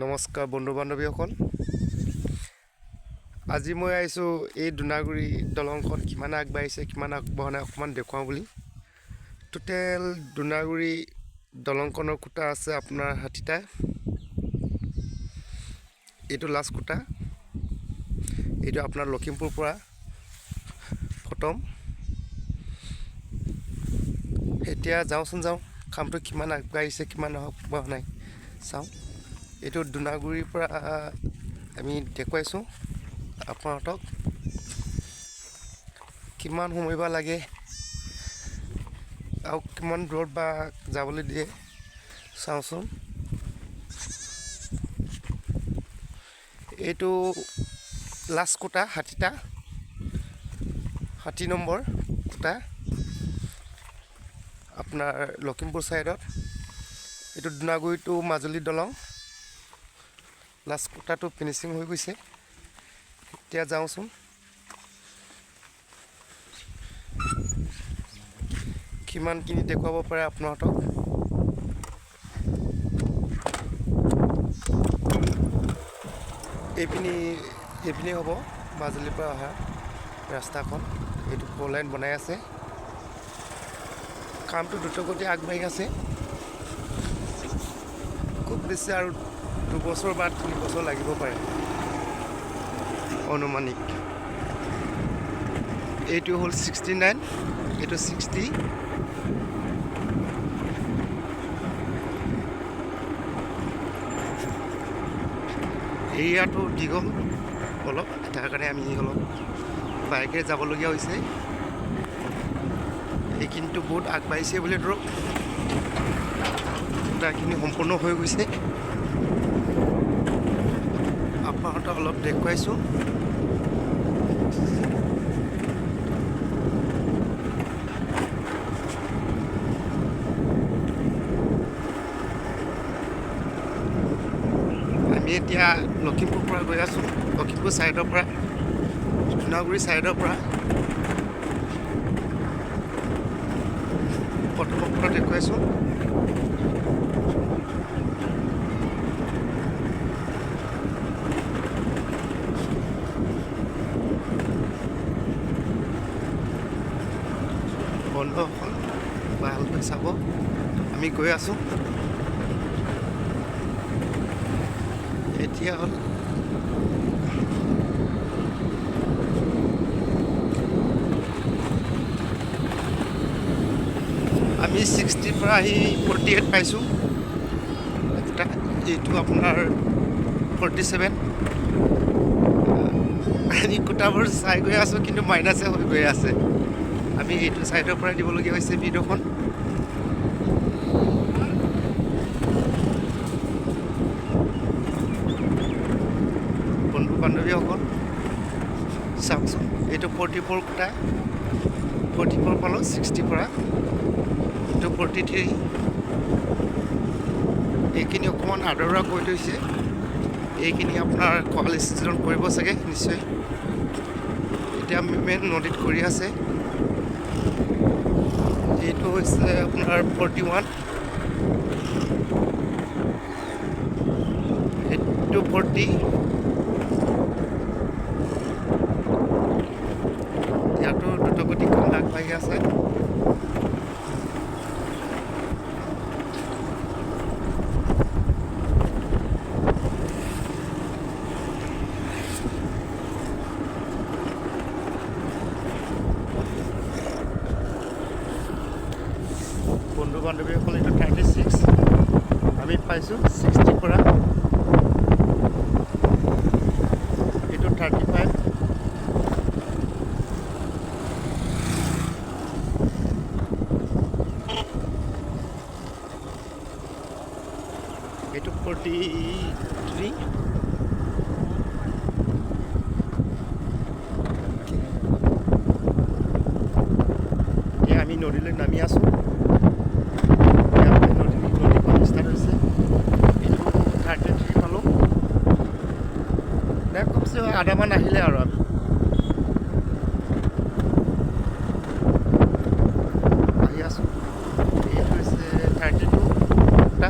নমস্কাৰ বন্ধু বান্ধৱীসকল। আজি মই আহিছোঁ এই দুনাগুৰি দলংখন কিমান আগবাঢ়িছে কিমান আগবঢ়া নাই অকণমান দেখুৱাওঁ বুলি। টোটেল দুনাগুৰি দলংখনৰ খুঁটা আছে আপোনাৰ 60টা। এইটো লাষ্ট খুঁটা, এইটো আপোনাৰ লখিমপুৰ পৰা খতম। এতিয়া যাওঁচোন কামটো কিমান আগবাঢ়িছে কিমান আগবঢ়া নাই চাওঁ। এইটো দুনাগুৰিৰ পৰা আমি দেখুৱাইছোঁ আপোনালোকক কিমান সময় বা লাগে আৰু কিমান দূৰত বা যাবলৈ দিয়ে চাওঁচোন। এইটো লাষ্ট খুঁটা 60টা, 60 নম্বৰ খুঁটা আপোনাৰ লখিমপুৰ ছাইডত। এইটো দুনাগুৰিটো মাজুলী দলং লাষ্ট খুঁটাটো ফিনিচিং হৈ গৈছে। এতিয়া যাওঁচোন কিমানখিনি দেখুৱাব পাৰে আপোনালোকক। এইপিনি হ'ব মাজুলীৰ পৰা অহা ৰাস্তাখন। এইটো 4 লাইন বনাই আছে, কামটো দ্ৰুতগতি আগবাঢ়ি আছে। খুব বেছি আৰু 2 বছৰ বা 3 বছৰ লাগিব পাৰে অনুমানিক। এইটো হ'ল 69, এইটো 60। এৰিয়াটো দীঘল অলপ, তাৰ কাৰণে আমি অলপ বাইকেৰে যাবলগীয়া হৈছে। এইখিনিতো বহুত আগবাঢ়িছে বুলি ধৰক, খুঁটাখিনি সম্পূৰ্ণ হৈ গৈছে। আপোনালোকক অলপ দেখুৱাইছোঁ। আমি এতিয়া লখিমপুৰ পৰা গৈ আছোঁ, লখিমপুৰ ছাইডৰ পৰা, দুনাগুৰি ছাইডৰ পৰা প্ৰথমৰ পৰা দেখুৱাইছোঁ। বন্ধুসকল ভালকৈ চাব, আমি গৈ আছোঁ। এতিয়া হ'ল আমি 60 পৰা আহি 48 পাইছোঁ। এইটো আপোনাৰ 47। আমি খুঁটাবোৰ চাই গৈ আছোঁ কিন্তু মাইনাছে হৈ গৈ আছে। আমি এইটো ছাইডৰ পৰাই দিবলগীয়া হৈছে ভিডিঅ'খন। বন্ধু বান্ধৱীসকল চাওকচোন, এইটো 44 খুঁটা, 44 পালোঁ 60 পৰা। এইটো 43। এইখিনি অকণমান আদৰা কৰি থৈছে, এইখিনি আপোনাৰ কোৱালিফিকেশ্যন কৰিব চাগে নিশ্চয়। এতিয়া মেইন নদীত কৰি আছে। এইটো হৈছে আপোনাৰ 41, এইটো 40। ইয়াতো দ্ৰুতগতি কাম আগবাঢ়ি আছে। বন্ধু বান্ধৱীসকল এইটো 36, আমি পাইছোঁ 60 পৰা। এইটো 35, এইটো 43। এতিয়া আমি নদীলৈ নামি আছোঁ। নদীখন ষ্টাৰ্ট হৈছে। এইটো 33 পালোঁ। কমচে আধামান আহিলে আৰু আমি আহি আছোঁ। এইটো হৈছে 32 খুঁটা,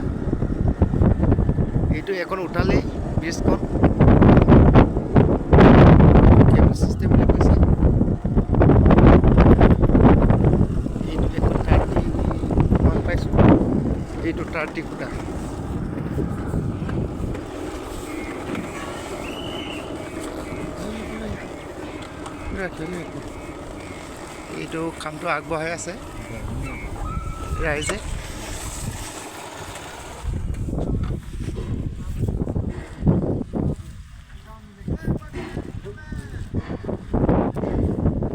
এইটো এখন উঠালেই ব্ৰিজখন কেবল চিষ্টেম বুলি কৈছে। এইটো এখন 31 পাইছোঁ, এইটো 30 ফুটা। এইটো কামটো আগবঢ়াই আছে ৰাইজে।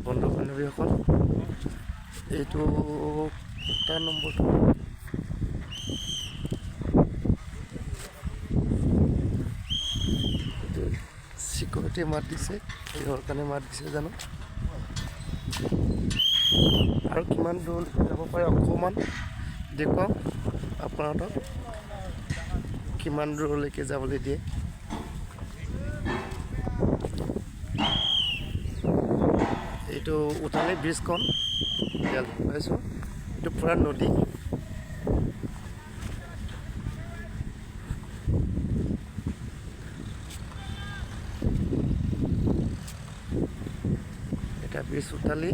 বন্ধু বান্ধৱীসকল, এইটো খুঁটা নম্বৰটো চিকিউৰিটিয়ে মাত দিছে, কিহৰ কাৰণে মাত দিছে জানো। আৰু কিমান দূৰ যাব পাৰে অকণমান দেখুৱাওক আপোনালোকক, কিমান দূৰলৈকে যাবলৈ দিয়ে। এইটো উঠালে ব্ৰিজখন পাইছোঁ, এইটো পূৰা নদী। এটা ব্ৰিজ উঠালি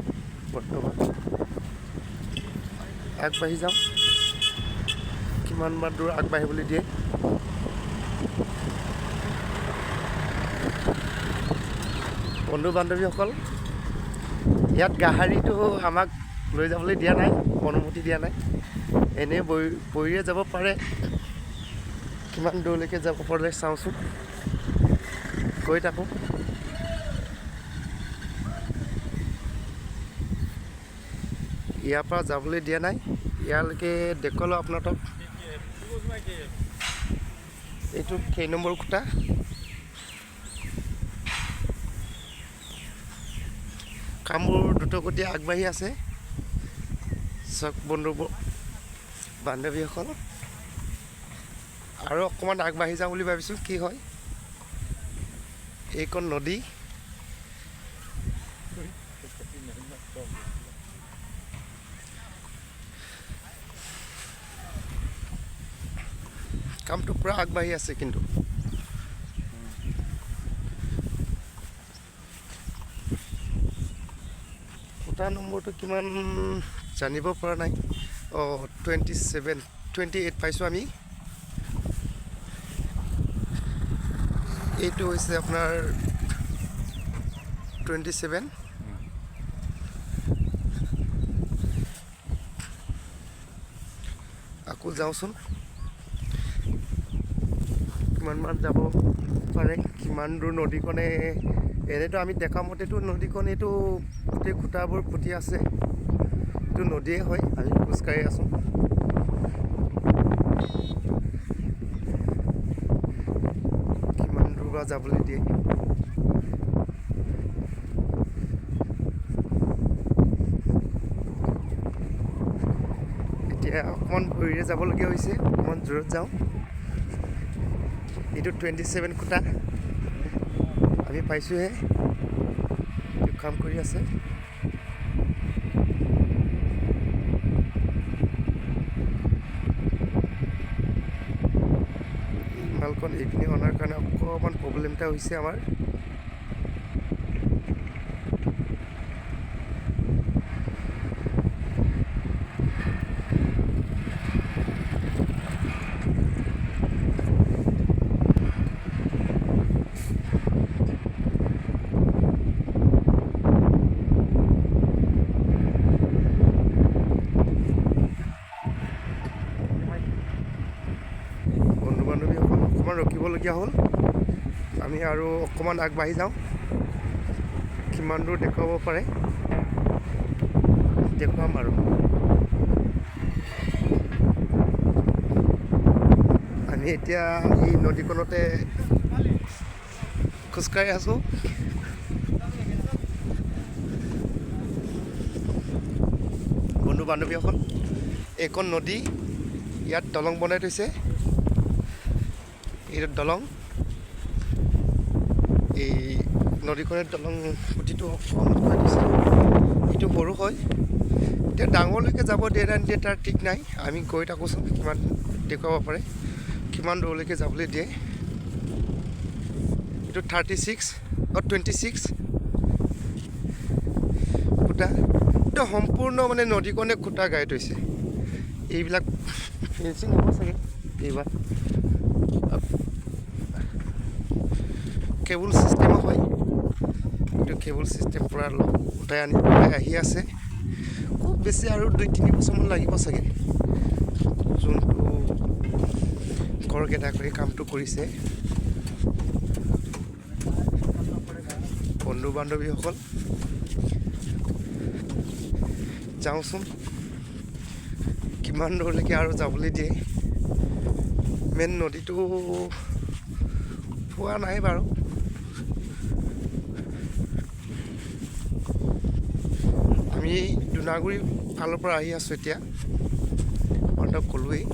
বৰ্তমান আগবাঢ়ি যাওঁ, কিমান মান দূৰ আগবাঢ়িবলৈ দিয়ে। বন্ধু বান্ধৱীসকল, ইয়াত গাড়ীটো আমাক লৈ যাবলৈ দিয়া নাই, অনুমতি দিয়া নাই। এনেই বৰিৰে যাব পাৰে, কিমান দূৰলৈকে যাব পাৰে চাওঁচোন, গৈ থাকোঁ। ইয়াৰ পৰা যাবলৈ দিয়া নাই, ইয়ালৈকে দেখুৱালোঁ আপোনালোকক। এইটো কেই নম্বৰ খুঁটা, কামবোৰ দ্ৰুতগতিয়ে আগবাঢ়ি আছে। চাওক বন্ধু বান্ধৱীসকল, আৰু অকণমান আগবাঢ়ি যাওঁ বুলি ভাবিছোঁ, কি হয়। এইখন নদী, কামটো পূৰা আগবাঢ়ি আছে। কিন্তু খুঁটা নম্বৰটো কিমান জানিব পৰা নাই। 28 পাইছোঁ আমি। এইটো হৈছে আপোনাৰ 27। আকৌ যাওঁচোন, কিমান মান যাব পাৰে, কিমান দূৰ নদীখনে। এনেতো আমি দেখা মতেতো নদীখন এইটো গোটেই খুঁটাবোৰ পুতি আছে, এইটো নদীয়ে হয়। আমি খোজকাঢ়ি আছোঁ। কিমান দূৰ পৰা যাবলৈ দিয়ে। এতিয়া অকণমান ভৰিৰে যাবলগীয়া হৈছে, অকণমান জোৰত যাওঁ। এইটো 27 খুঁটা আমি পাইছোঁহে, কাম কৰি আছে। মালখন এইপিনে অনাৰ কাৰণে অকণমান প্ৰব্লেম এটা হৈছে আমাৰ। বন্ধু বান্ধৱীসকল, অকণমান ৰখিবলগীয়া হ'ল। আমি আৰু অকণমান আগবাঢ়ি যাওঁ, কিমান দূৰ দেখুৱাব পাৰে দেখুৱাম আৰু। আমি এতিয়া এই নদীখনতে খোজকাঢ়ি আছোঁ। বন্ধু বান্ধৱীসকল, এইখন নদী, ইয়াত দলং বনাই থৈছে। এইটো দলং, এই নদীখনে দলং খুঁটিটো অকণমান খুৱাই দিছে। এইটো সৰু হয়, এতিয়া ডাঙৰলৈকে যাব দিয়ে নাই দিয়ে তাৰ ঠিক নাই। আমি গৈ থাকোঁচোন, কিমান দেখুৱাব পাৰে, কিমান দূৰলৈকে যাবলৈ দিয়ে এইটো 36 26 খুঁটা এইটো সম্পূৰ্ণ মানে নদীখনে খুঁটা গাই থৈছে এইবিলাক ফেঞ্চিং হ'ব চাগে এইবাৰ কেবল চিষ্টেম হয় এইটো কেবল চিষ্টেম পূৰা উঠাই আহি আছে খুব বেছি আৰু 2-3 বছৰমান লাগিব চাগে যোনটো ঘৰকেইটা কৰি কামটো কৰিছে বন্ধু বান্ধৱীসকল যাওঁচোন কিমান দূৰলৈকে আৰু যাবলৈ দিয়ে মেইন নদীটো পোৱা নাই বাৰু আমি দুনাগুৰি ফালৰ পৰা আহি আছোঁ এতিয়া মই ক'লোৱেই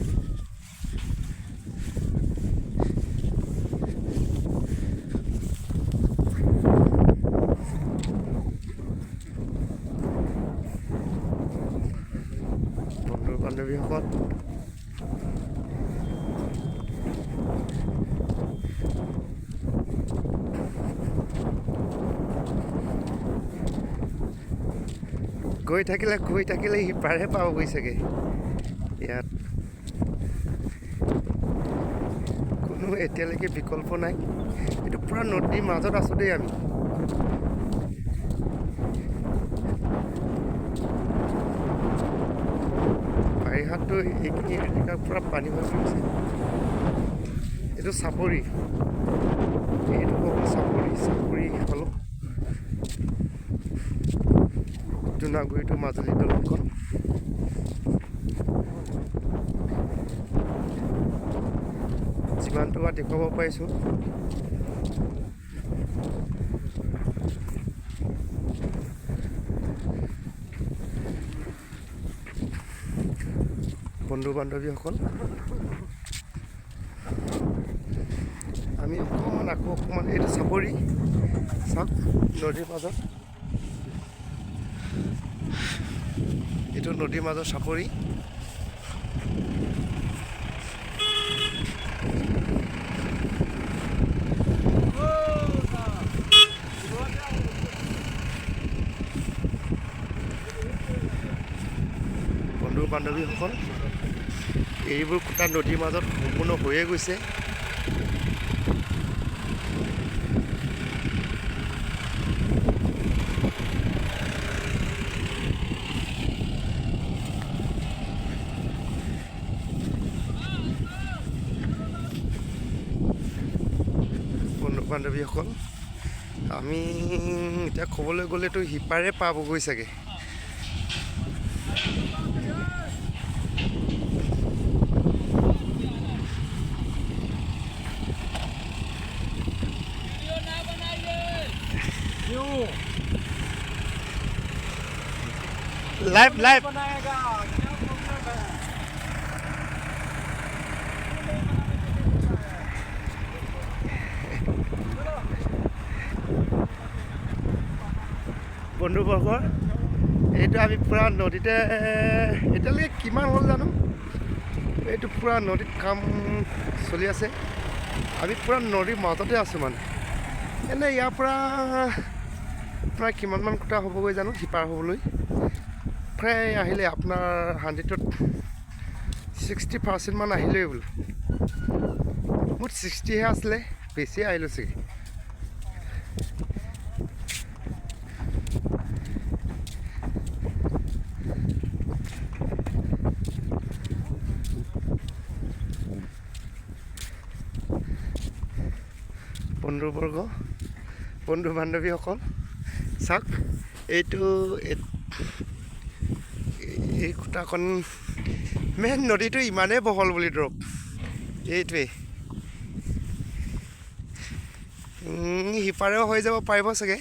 বন্ধু বান্ধৱীসকল গৈ থাকিলে সিপাৰে পাবগৈ চাগে ইয়াত কোনো এতিয়ালৈকে বিকল্প নাই এইটো পূৰা নদীৰ মাজত আছোঁ দেই আমি বাৰিষাততো এইখিনি এলেকা পূৰা পানী হৈ গৈছে এইটো চাপৰি এইটো ক'ব চাপৰি হ'ল দুনাগুৰিটো মাজুলী দলংখন যিমানটো দেখুৱাব পাৰিছোঁ বন্ধু বান্ধৱীসকল আমি অকণমান এইটো চাপৰি চাওক নদীৰ মাজত এইটো নদীৰ মাজৰ চাপৰি বন্ধু বান্ধৱীসকল এইবোৰ খুঁটা নদীৰ মাজত সম্পূৰ্ণ হৈয়ে গৈছে বান্ধৱীসকল আমি এতিয়া ক'বলৈ গ'লেতো সিপাৰে পাবগৈ চাগে লাইভ বন্ধুবৰ্গ এইটো আমি পূৰা নদীতে এতিয়ালৈকে কিমান হ'ল জানো এইটো পূৰা নদীত কাম চলি আছে আমি পূৰা নদীৰ মাজতে আছোঁ মানে এনে ইয়াৰ পৰা আপোনাৰ কিমানমান খুঁটা হ'বগৈ জানো সিপাৰ হ'বলৈ প্ৰায় আহিলে আপোনাৰ 100ত 60% মান আহিলেই বোলো মোৰ 60হে আছিলে বেছি আহিলোঁ চাগে বন্ধুবৰ্গ বন্ধু বান্ধৱীসকল চাওক এইটো এই খুঁটাখন মেইন নদীটো ইমানেই বহল বুলি ধৰক এইটোৱেই সিপাৰেও হৈ যাব পাৰিব চাগে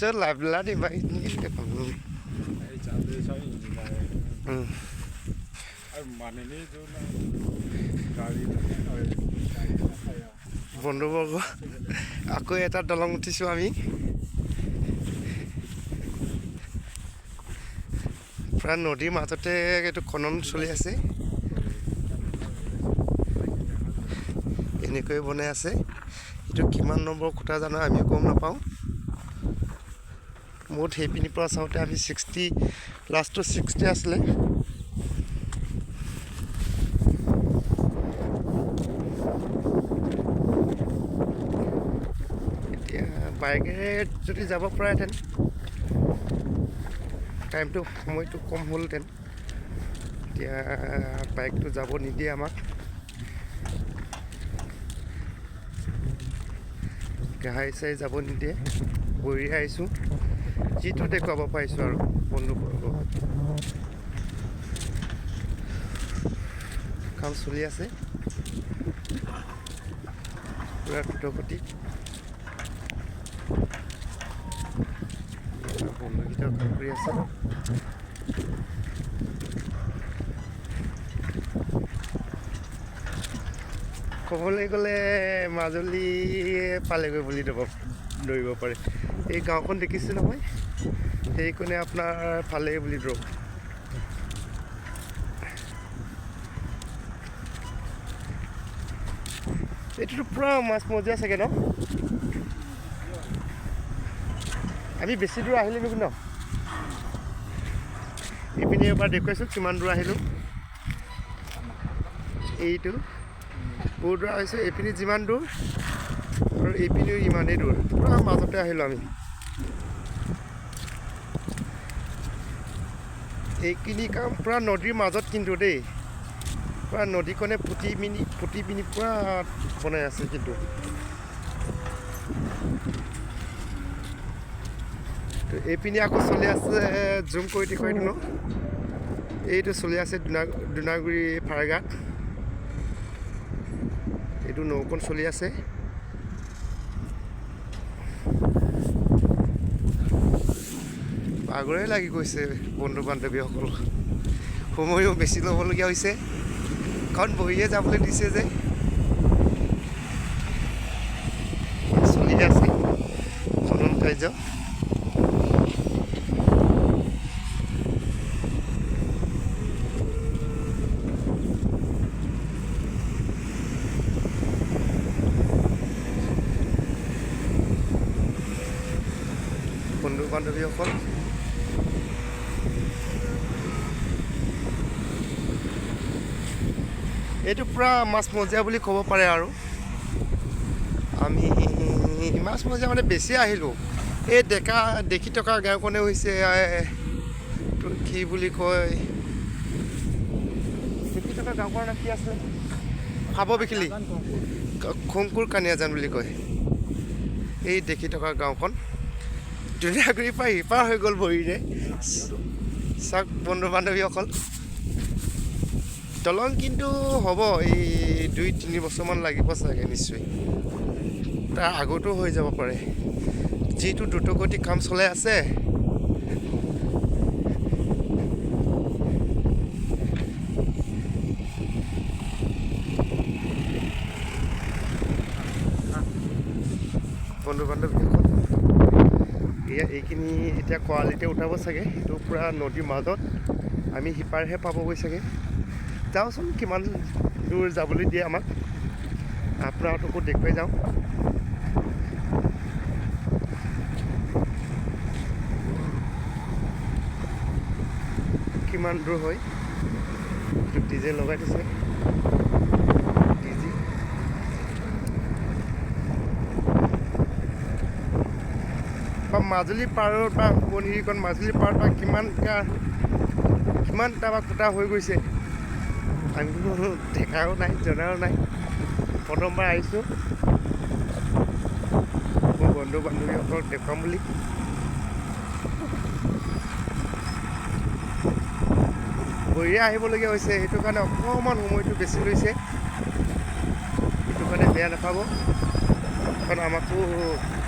Chứ làm lá đi vậy. বন্ধুবৰ্গ আকৌ এটা দলং উঠিছোঁ আমি প্ৰায় নদীৰ মাজতে এইটো খনন চলি আছে এনেকৈ বনাই আছে এইটো কিমান নম্বৰ খুঁটা জানো আমি গম নাপাওঁ মুঠ সেইপিনিৰ পৰা চাওঁতে আমি 60 লাষ্টটো 60 আছিলে এতিয়া বাইকেৰে যদি যাব পৰাহেঁতেন টাইমটো সময়টো কম হ'লহেঁতেন এতিয়া বাইকটো যাব নিদিয়ে আমাক গাড়ী চাই যাব নিদিয়ে বহি আহিছোঁ যিটো দেখুৱাব পাৰিছোঁ আৰু বন্ধুবৰ্গ কাম চলি আছে পুৰা দ্ৰুতগতি বন্ধুকেইটাও কাম কৰি আছে ক'বলৈ গ'লে মাজুলী পালেগৈ বুলি ধৰিব পাৰে এই গাঁওখন দেখিছে নহয় সেইকণে আপোনাৰ পালেগৈ বুলি ধৰক এইটোতো পুৰা মাছ মজিয়া চাগে ন আমি বেছি দূৰ আহিলোঁ নেকি ন এইপিনে এবাৰ দেখুৱাইছোঁ কিমান দূৰ আহিলোঁ এইটো বহুত দূৰ আহিছোঁ এইপিনি যিমান দূৰ আৰু এইপিনিও ইমানেই দূৰ পুৰা মাজতে আহিলোঁ আমি এইখিনি কাম পুৰা নদীৰ মাজত কিন্তু দেই পুৰা নদীখনে ফুটি পিনি পুৰা বনাই আছে কিন্তু এইপিনি আকৌ চলি আছে জুম কৰি দেখুৱাই দিওঁ ন এইটো চলি আছে দুনাগুৰি ফাৰঘাট এইটো নৌকণ চলি আছে ভাগৰে লাগি গৈছে বন্ধু বান্ধৱীসকল সময়ো বেছি ল'বলগীয়া হৈছে কাৰণ বহিয়ে যাবলৈ দিছে যে চলি আছে খনন কাৰ্য বন্ধু বান্ধৱীসকল এইটো পুৰা মাছ মজিয়া বুলি ক'ব পাৰে আৰু আমি মাছ মজিয়া মানে বেছি আহিলোঁ এই দেখি থকা গাঁওখনে হৈছে কি বুলি কয় দেখি থকা গাঁওখনৰ নাম কি আছিলে খাববিখিলি খংকুৰ কানিয়াজান বুলি কয় এই দেখি থকা গাঁওখন দুনাগুৰিৰ পৰা সিপাৰ হৈ গ'ল ভৰিৰে চাওক বন্ধু বান্ধৱীসকল দলং কিন্তু হ'ব এই 2-3 বছৰমান লাগিব চাগে নিশ্চয় তাৰ আগতো হৈ যাব পাৰে যিটো দ্ৰুতগতি কাম চলাই আছে বন্ধু বান্ধৱীসকল এইখিনি এতিয়া কোৱালিটি উঠাব চাগে এইটো পুৰা নদীৰ মাজত আমি সিপাৰহে পাবগৈ চাগে যাওঁচোন কিমান দূৰ যাবলৈ দিয়ে আমাক আপোনালোককো দেখুৱাই যাওঁ কিমান দূৰ হয় এইটো ডিজে লগাই দিছে বা মাজুলী পাৰত বা সোৱণশিৰিখন মাজুলী পাৰত বা কিমানটা বা খুটা হৈ গৈছে আমি দেখাও নাই জনাও নাই প্ৰথমবাৰ আহিছোঁ মোৰ বন্ধু বান্ধৱীসকলক দেখুৱাম বুলি বহিয়ে আহিবলগীয়া হৈছে সেইটো কাৰণে অকণমান সময়টো বেছি লৈছে সেইটো কাৰণে বেয়া নাপাব কাৰণ আমাকো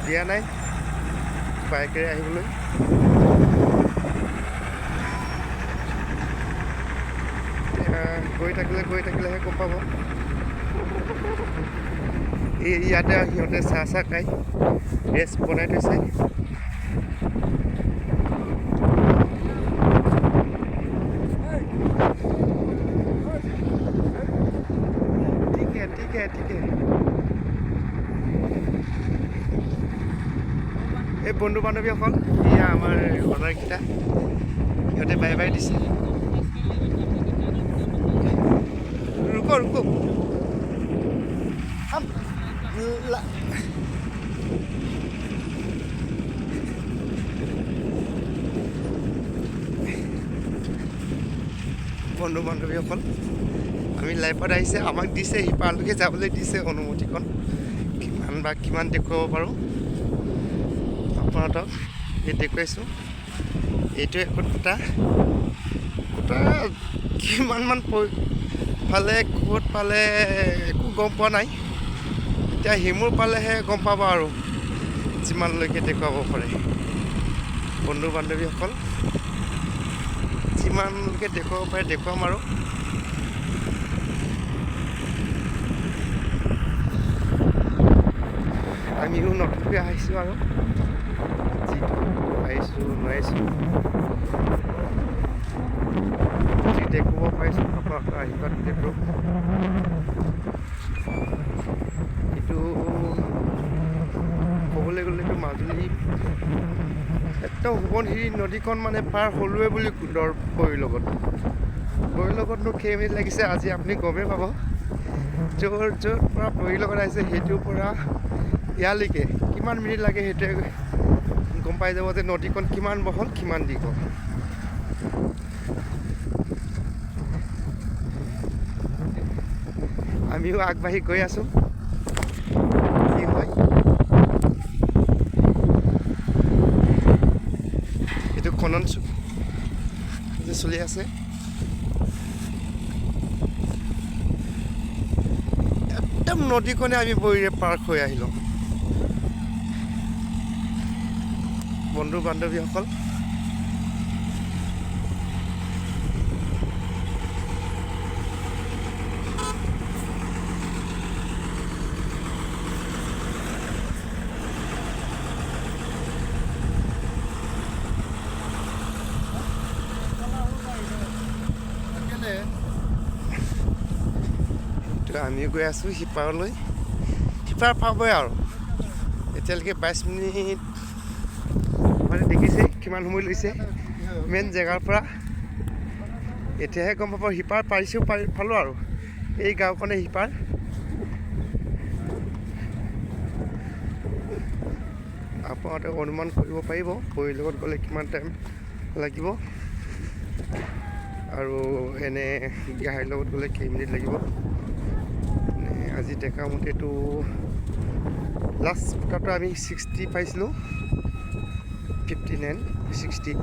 দিয়া নাই বাইকেৰে আহিবলৈ গৈ থাকিলেহে গম পাব। ইয়াতে সিহঁতে চাহ খাই ৰেষ্ট বনাই থৈছে। ঠিক है এই বন্ধু বান্ধৱীসকল, এয়া আমাৰ অনাৰকেইটা, সিহঁতে বাই বাই দিছে। रुको हम বন্ধু বান্ধৱীসকল, আমি লাইফত আহিছে, আমাক দিছে সিপাৰলৈকে যাবলৈ দিছে অনুমতিখন। কিমান দেখুৱাব পাৰোঁ আপোনালোকক এই দেখুৱাইছোঁ। এইটোৱে খুটা কিমানমান পালে, ক'ত পালে একো গম পোৱা নাই। এতিয়া হিমুৰ পালেহে গম পাব আৰু যিমানলৈকে দেখুৱাব পাৰে। বন্ধু বান্ধৱীসকল, যিমানলৈকে দেখুৱাব পাৰে দেখুৱাম আৰু। আমিও নতুনকৈ আহিছোঁ আৰু যিটো পাৰিছোঁ নোৱাৰিছোঁ দেখুৱাব পাৰিছোঁ আপোনালোকৰ আশীৰ্বাদ দেখুৱাওক। এইটো ক'বলৈ গ'লেতো মাজুলী একদম সোৱণশিৰি নদীখন মানে পাৰ হ'লোৱে বুলি বৈৰ লগতনো কেইমিনিট লাগিছে আজি আপুনি গমেই পাব। য'ৰ পৰা বৈৰ লগত আহিছে সেইটোৰ পৰা ইয়ালৈকে কিমান মিনিট লাগে সেইটোৱে গম পাই যাব যে নদীখন কিমান বহল কিমান দীঘল। আমিও আগবাঢ়ি গৈ আছোঁ, কি হয়। এইটো খনন যে চলি আছে। একদম নদীখনে আমি বৈৰে পাৰ হৈ আহিলোঁ। বন্ধু বান্ধৱীসকল, আমি গৈ আছোঁ সিপাৰলৈ। সিপাৰ পাবই আৰু এতিয়ালৈকে 22 মিনিট মানে দেখিছে কিমান সময় লৈছে মেইন জেগাৰ পৰা। এতিয়াহে গম পাব সিপাৰ পালোঁ আৰু এই গাঁওখনে সিপাৰ। আপোনালোকে অনুমান কৰিব পাৰিব বৈৰ লগত গ'লে কিমান টাইম লাগিব আৰু এনে গাহৰিৰ লগত গ'লে কেইমিনিট লাগিব। আজি দেখা মতেতো লাষ্ট ফুটাটো আমি 60 পাইছিলোঁ, 59, 60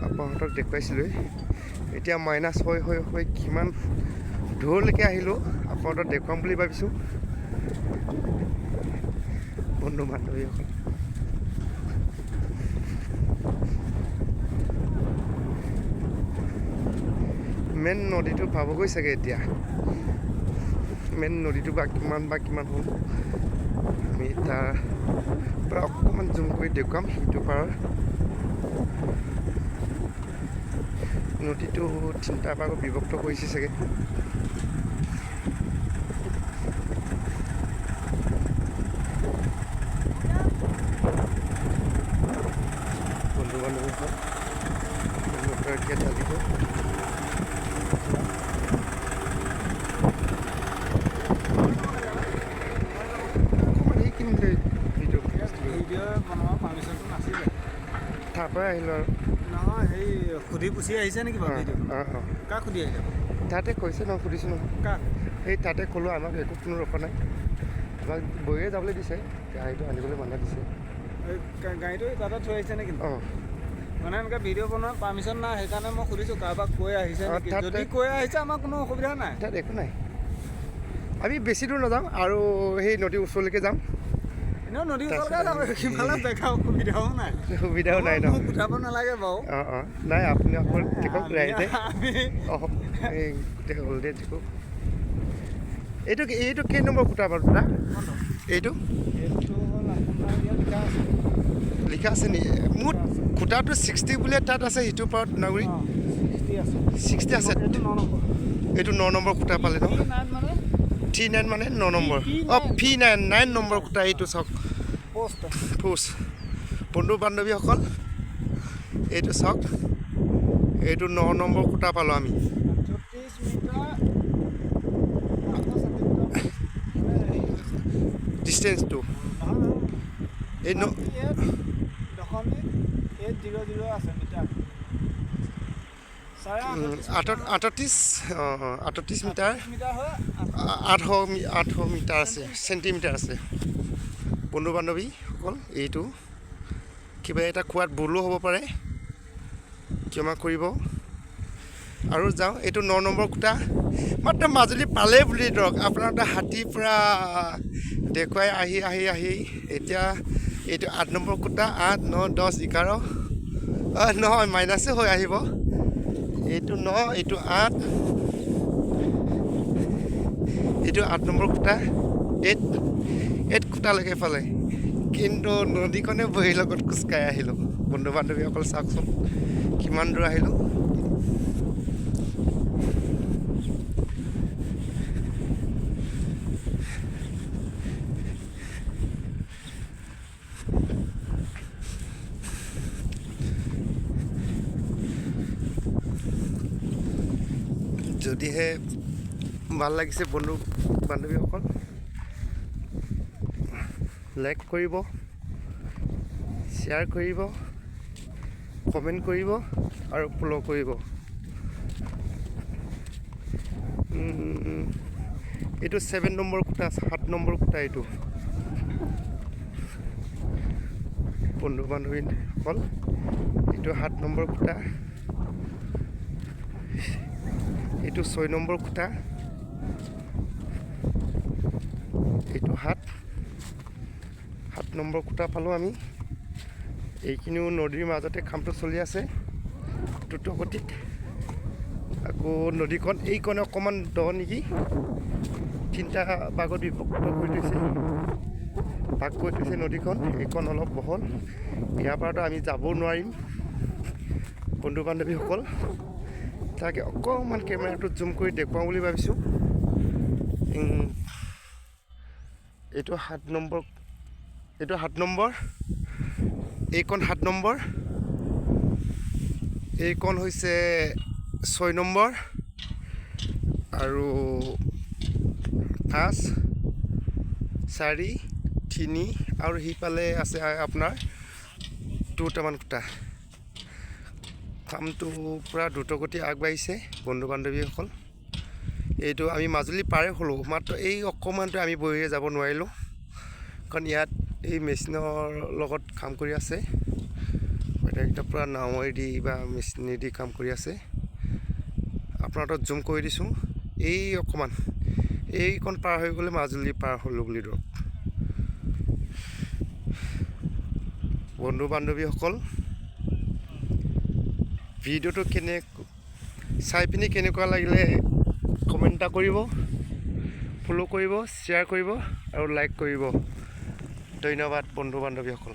আপোনাহঁতক দেখুৱাইছিলোঁ। এতিয়া মাইনাছ হৈ কিমান দূৰলৈকে আহিলোঁ আপোনাহঁতক দেখুৱাম বুলি ভাবিছোঁ। বন্ধু বান্ধৱীসকল, মেইন নদীটো পাবগৈ চাগে এতিয়া। মেইন নদীটো কিমান হ'ল আমি তাৰ পৰা অকণমান জুম কৰি দেখুৱাম। সিটো পাৰৰ নদীটো 3টা ভাগত বিভক্ত কৰিছে চাগে। বন্ধু বান্ধৱীসকল, এতিয়া ঢালিব। তাৰ পৰাই আহিলোঁ আৰু নহয় সেই সুধি পুচি আহিছে নেকি বাৰু? কাক সুধি আহিছে? তাতে কৈছে ন, সুধিছোঁ ন কাক? সেই তাতে ক'লোঁ আমাক একো কোনো ৰখা নাই, আমাক বৈয়ে যাবলৈ দিছে, গাড়ীটো আনিবলৈ মানা দিছে। গাড়ীটো তাতে থৈ আহিছে নেকি? অঁ, মানে এনেকৈ ভিডিঅ' বনোৱাৰ পাৰ্মিশ্যন নাই, সেইকাৰণে মই সুধিছোঁ কাৰোবাক কৈ আহিছে নেকি। যদি কৈ আহিছে আমাৰ কোনো অসুবিধা নাই, তাত একো নাই। আমি বেছি দূৰ নাযাওঁ আৰু সেই নদীৰ ওচৰলৈকে যাম। এনেও নদীৰ ওচৰলৈকে যাব, সিফালে দেখা সুবিধাও নাই। সুবিধাও নাই ন, উঠাব নালাগে বাৰু। অঁ নাই আপুনি অকল আমি এই গোটেই হলদে দেখো এইটো এইটো কেই নম্বৰ খুঁটা বাৰু দাদা এইটো এইটো হ'ল আপোনাৰ ইয়াত লিখা আছে নি মোৰ খুঁটাটো 60 বুলিয়ে তাত আছে সিটোৰ পাৰত নাগৰি 60 আছে এইটো 9 নম্বৰ খুঁটা পালে ন 39 মানে 9 নম্বৰ P9 নম্বৰ খুঁটা এইটো চাওক পোষ্ট বন্ধু বান্ধৱীসকল এইটো চাওক এইটো 9 নম্বৰ খুঁটা পালোঁ আমি ডিষ্টেঞ্চটো এই 38 মিটাৰ 800 মিটাৰ আছে চেণ্টিমিটাৰ আছে বন্ধু বান্ধৱীসকল এইটো কিবা এটা খোৱাত ভুলো হ'ব পাৰে ক্ষমা কৰিব আৰু যাওঁ এইটো 9 নম্বৰ খুঁটা মাত্ৰ মাজুলী পালে বুলি ধৰক আপোনাৰ হাতীৰ পৰা দেখুৱাই আহি এতিয়া এইটো 8 নম্বৰ খুঁটা 8 9 10 11 নহয় মাইনাছে হৈ আহিব এইটো 9 এইটো 8 এইটো 8 নম্বৰ খুঁটা 8 খুঁটালৈকে পালে কিন্তু নদীখনে বহিৰ লগত খোজকাঢ়ি আহিলোঁ বন্ধু বান্ধৱীসকল চাওকচোন কিমান দূৰ আহিলোঁ যদিহে ভাল লাগিছে বন্ধু বান্ধৱীসকল লাইক কৰিব শ্বেয়াৰ কৰিব কমেণ্ট কৰিব আৰু ফ'ল' কৰিব এইটো 7 নম্বৰ খুঁটা 7 নম্বৰ খুঁটা এইটো বন্ধু বান্ধৱীসকল এইটো 7 নম্বৰ খুঁটা এইটো 6 নম্বৰ খুঁটা এইটো 7 নম্বৰ খুঁটা পালোঁ আমি এইখিনিও নদীৰ মাজতে কামটো চলি আছে দ্ৰুতগতিত আকৌ নদীখন এইকণে অকণমান দ নেকি 3টা ভাগত বিভক্ত কৰি থৈছে নদীখন এইখন অলপ বহল ইয়াৰ পৰাতো আমি যাব নোৱাৰিম বন্ধু বান্ধৱীসকল তাকে অকণমান কেমেৰাটোত জুম কৰি দেখুৱাওঁ বুলি ভাবিছোঁ এইটো 7 নম্বৰ এইকণ 7 নম্বৰ এইকণ হৈছে 6 নম্বৰ আৰু 5 4 3 আৰু সিফালে আছে আপোনাৰ 2টামান খুঁটা কামটো পূৰা দ্ৰুতগতি আগবাঢ়িছে বন্ধু বান্ধৱীসকল এইটো আমি মাজুলী পাৰে হ'লোঁ মাত্ৰ এই অকণমানটো আমি বহিয়ে যাব নোৱাৰিলোঁ কাৰণ ইয়াত এই মেচিনৰ লগত কাম কৰি আছে এতিয়া পূৰা নাৱেদি বা মেচিনেদি কাম কৰি আছে আপোনাৰ তাত জুম কৰি দিছোঁ এই অকণমান এইকণ পাৰ হৈ গ'লে মাজুলী পাৰ হ'লোঁ বুলি ধৰক বন্ধু বান্ধৱীসকল ভিডিঅ'টো চাই পিনি কেনেকুৱা লাগিলে কমেণ্ট এটা কৰিব ফ'ল' কৰিব শ্বেয়াৰ কৰিব আৰু লাইক কৰিব ধন্যবাদ বন্ধু বান্ধৱীসকল